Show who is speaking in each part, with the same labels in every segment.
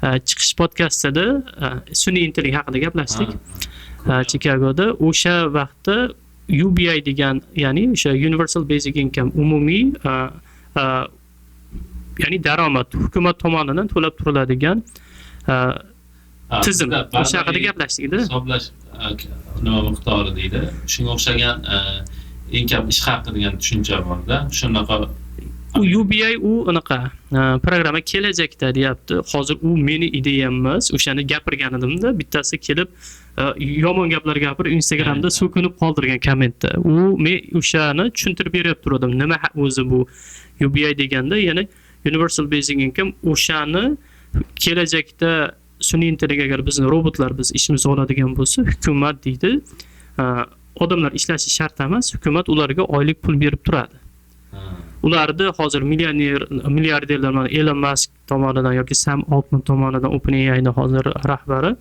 Speaker 1: chiqish podkastida sun'iy intellekt haqida gaplashdik. Chicagoda o'sha vaqtda UBI degan, ya'ni o'sha Universal Basic Income umumiy ya'ni daromad hukumat tomonidan to'lab turiladigan tizim. O'sha haqida gaplashdik-da.
Speaker 2: Hisoblash nima miqdori deydi. Shunga o'xshagan eng kam ish haqi degan tushuncha bor-da. Shunaqa
Speaker 1: UBI anaqa programma kelajakda deyapti. Hozir u meni ideyam emas. O'shani gapirgan edimda, bittasi kelib yomon gaplar gapirib Instagramda so'kinib qoldirgan kommentda. Men o'shani tushuntirib berib turdim. Nima o'zi bu UBI deganda, ya'ni Universal Basic Income o'shani kelajakda sun'iy intellekt agar bizni robotlar biz ishimizni oladigan bo'lsa, hukumat deydi, odamlar ishlashi shart emas, hukumat ularga oylik pul berib turadi. Ularni hozir milliarderlar mana Elon Musk tomonidan yoki Sam Altman tomonidan OpenAI'ning hozir rahbari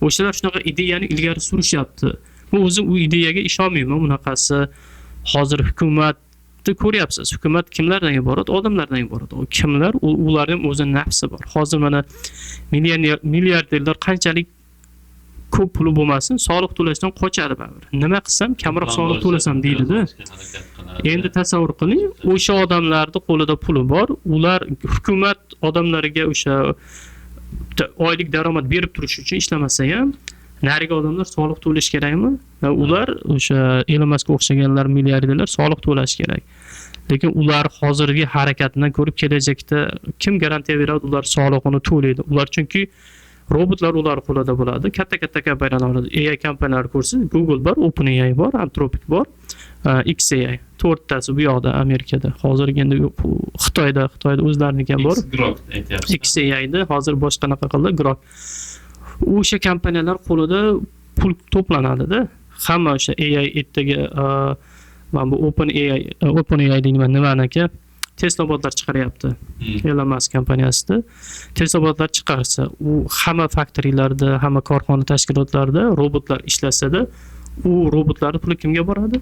Speaker 1: o'shalar shunaqa ideyani ilgari surishyapti. Men o'zim u ideyaga ishonmayman. Bunaqasi hozir hukumatni ko'ryapsiz. Hukumat kimlardan iborat? Odamlardan iborat. Kimlar? Ularning o'zining nafsi bor. Hozir mana milliarderlar qanchalik ko'p puli bo'lmasin, soliq to'lashdan qochadi baribir. Nima qilsam kamroq soliq to'lasam deydi-da. Endi tasavvur qiling, o'sha odamlarning qo'lida puli bor, ular hukumat odamlarga o'sha oylik daromad berib turish uchun ishlamasa ham, nariga odamlar soliq to'lash kerakmi? Ular o'sha Elon Muskga o'xshaganlar milliarderlar soliq to'lash kerak. Lekin ular hozirgi harakatidan ko'rib kelajakda kim garantiya beradi ular soliqini to'laydi? Ular chunki robotlar ular qo'lida bo'ladi. Katta kompaniyalar, AI kompaniyalar ko'rsangiz, Google bor, OpenAI bor, Anthropic bor, XAI. 4 tasi bu yoqda Amerikada. Hozir endi Xitoyda o'zlariniki bor. XAI'da hozir boshqanaqa qildi, Grok. O'sha kompaniyalar qo'lida pul to'planadi-da. Hamma o'sha AI ertaga mana bu OpenAI deyman nimaniki Tesla botlar chiqaryapti. Elon Musk kompaniyasida Tesla botlar chiqarsa, u hamma faktoriyalarda, hamma korxona tashkilotlarida robotlar ishlasada, u robotlarning puli kimga boradi?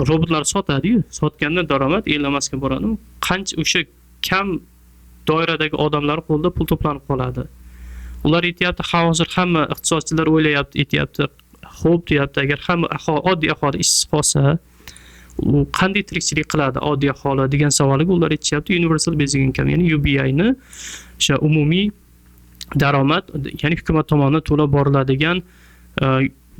Speaker 1: Robotlar sotadi-yu, sotganda daromad Elon Muskga boradi. Qancha o'sha kam doiradagi odamlar qo'lida pul to'planib qoladi. Ular aytayapti, hozir hamma iqtisodchilar o'ylayapti, aytayapti, xo'p deyapti, agar hamma oddiy aholi ishsiz qolsa, u qanday tirikchilik qiladi oddiy aholi degan savolga ular aytishyapti, Universal Basic Income, ya'ni UBI ni o'sha umumiy daromad, ya'ni hukumat tomonidan to'lab boriladigan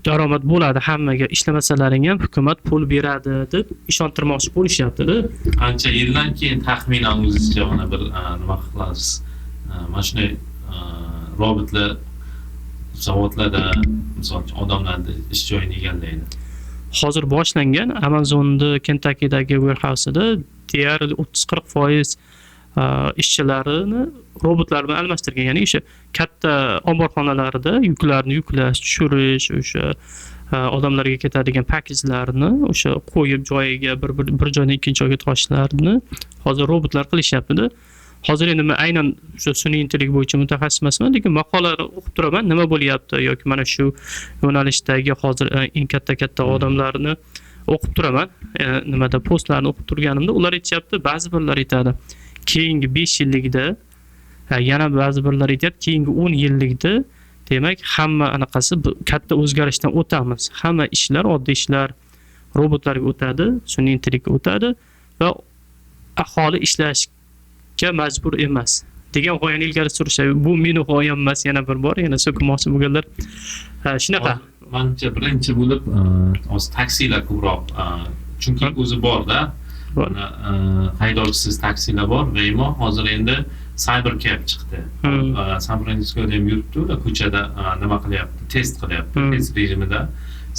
Speaker 1: daromad bo'ladi hammaga, ishlamasalaring ham hukumat pul beradi deb ishontirmoqchi bo'lishyapti-da.
Speaker 2: Qancha yildan keyin taxminan o'zizcha mana bir nima qilasiz? Mana shunday robotlar zavodlarda, misol uchun odamlarni ish joyini egallaydi.
Speaker 1: Hozir boshlangan Amazon'da Kentucky'dagi warehouse'da deyarli 30-40% ishchilarini robotlar bilan almashtirgan. Ya'ni o'sha katta omborxonalarda yuklarni yuklash, tushirish, o'sha odamlarga ketadigan paketlarni o'sha qo'yib joyiga bir joydan ikkinchi joyga tashishlarni hozir robotlar qilishyapti-da. Hozir endi men aynan o'sha sun'iy intellekt bo'yicha mutaxassis emasman, lekin maqolalar o'qib turaman, nima bo'lyapti yoki mana shu yo'nalishdagi hozir eng katta odamlarni o'qib turaman. Nimada postlarni o'qib turganimda ular aytishyapti, ba'zi birlar aytadi, keyingi 5 yillikda, yana ba'zi birlar aytayapti, keyingi 10 yillikda demak hamma anaqasi katta o'zgarishdan o'tamiz. Hamma ishlar, oddiy ishlar robotlarga o'tadi, sun'iy intellektga o'tadi va aholi ishlashga majbur emas degan g'oyani ilgari surishadi. Bu meni g'oyam emas, yana bir bor, yana so'kmoqchi bo'lganlar shunaqa.
Speaker 2: Menimcha birinchi bo'lib hozir taksilar ko'proq, chunki o'zi bor-da. Mana haydovchisiz taksilar bor, Waymo hozir endi Cybercab chiqdi. San Fransiskoda ham yuribdi, ular ko'chada nima qilyapti, test qilyapti, test rejimida.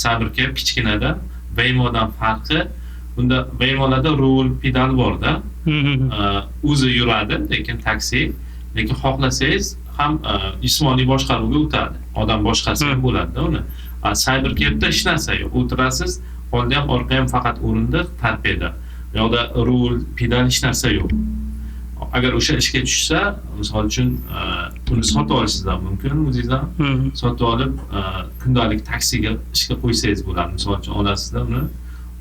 Speaker 2: Cybercab kichkinada, Waymodan farqi bunda Waymolarda rul, pedal bor-da. O'zi yuradi, lekin taksi, lekin xohlasangiz ham jismoniy boshqaruvga o'tadi. Odam boshqasi ham bo'ladi-da uni. Cybercabda hech narsa yo'q. O'tirasiz, oldi ham orqa ham faqat o'rindiq, torpeda. Yo'qda rul, pedal hech narsa yo'q. Agar o'sha ishga tushsa, misol uchun uni sotib olishingiz mumkin, o'zingizdan sotib olib kundalik taksiga ishga qo'ysangiz bo'ladi. Misol uchun olasizda uni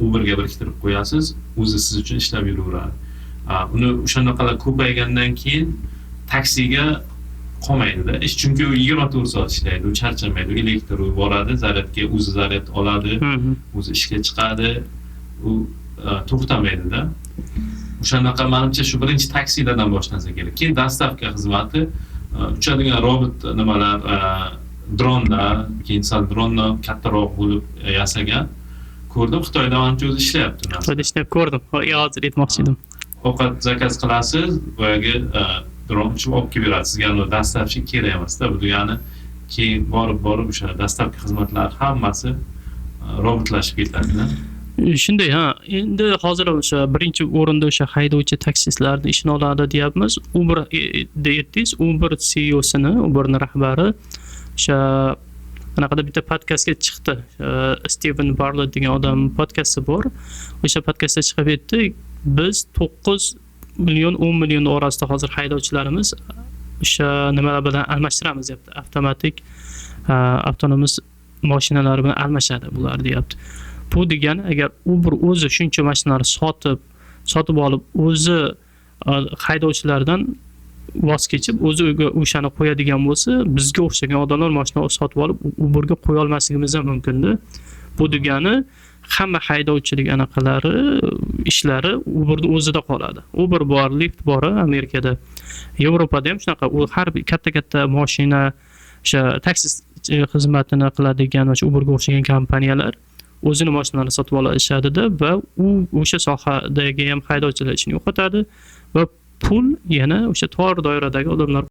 Speaker 2: Uberga biriktirib qo'yasiz, o'zi siz uchun ishlab yuraveradi. Uni o'shandaqalar ko'paygandan keyin taksiga qolmaydi-da. Chunki u 24 soat ishlaydi, u charchamaydi, u elektr yuboradi, zaryadga o'zi zaryad oladi, o'zi ishga chiqadi, u to'xtamaydi-da. O'shanaqa menimcha shu birinchi taksilardan boshlansa kerak. Keyin dostavka xizmati, uchadigan robot nimalar, dronlar, keyin sal dronni kattaroq bo'lib yasagan. Ko'rdim, Xitoyda ancha o'zi ishlayapti.
Speaker 1: Xitoyda ishlab ko'rdim. Hozir aytmoqchi edim.
Speaker 2: Ovqat zakaz qilasiz, boyagi dron uchun olib kelib beradi. Sizga dastavchi kerak emas-da. Bu degani keyin borib o'sha dastavka xizmatlari hammasi robotlashib ketadi-da.
Speaker 1: Shunday, endi hozir o'sha birinchi o'rinda o'sha haydovchi taksistlarning ishini oladi deyapmiz. Uber deyapsiz, Uber CEOsini, Uberning rahbari o'sha anaqada bitta podkastga chiqdi. Steven Bartlett degan odam podkasti bor. O'sha podkastda chiqib aytdi, biz 9 million 10 million orasida hozir haydovchilarimiz o'sha nimalar bilan almashtiramiz deyapti. Avtonom mashinalar bilan almashadi bular deyapti. Bu degani agar Uber o'zi shuncha mashinalarni sotib olib, o'zi haydovchilardan voz kechib, o'zi o'shani qo'yadigan bo'lsa, bizga o'xshagan odamlar mashina sotib olib Uberga qo'ya olmasligimiz ham mumkin-da. Bu degani hamma haydovchilik anaqalari, ishlari Uberning o'zida qoladi. Uber bor, Lyft bor Amerikada. Yevropada ham shunaqa, u har bir katta mashina o'sha taksi xizmatini qiladigan o'sha Uberga o'xshagan kompaniyalar o'zini mashinalarini sotib olishadi-da va u o'sha sohadagi ham haydovchilar ishini yo'qotadi va pul yana o'sha tor doiradagi odamlar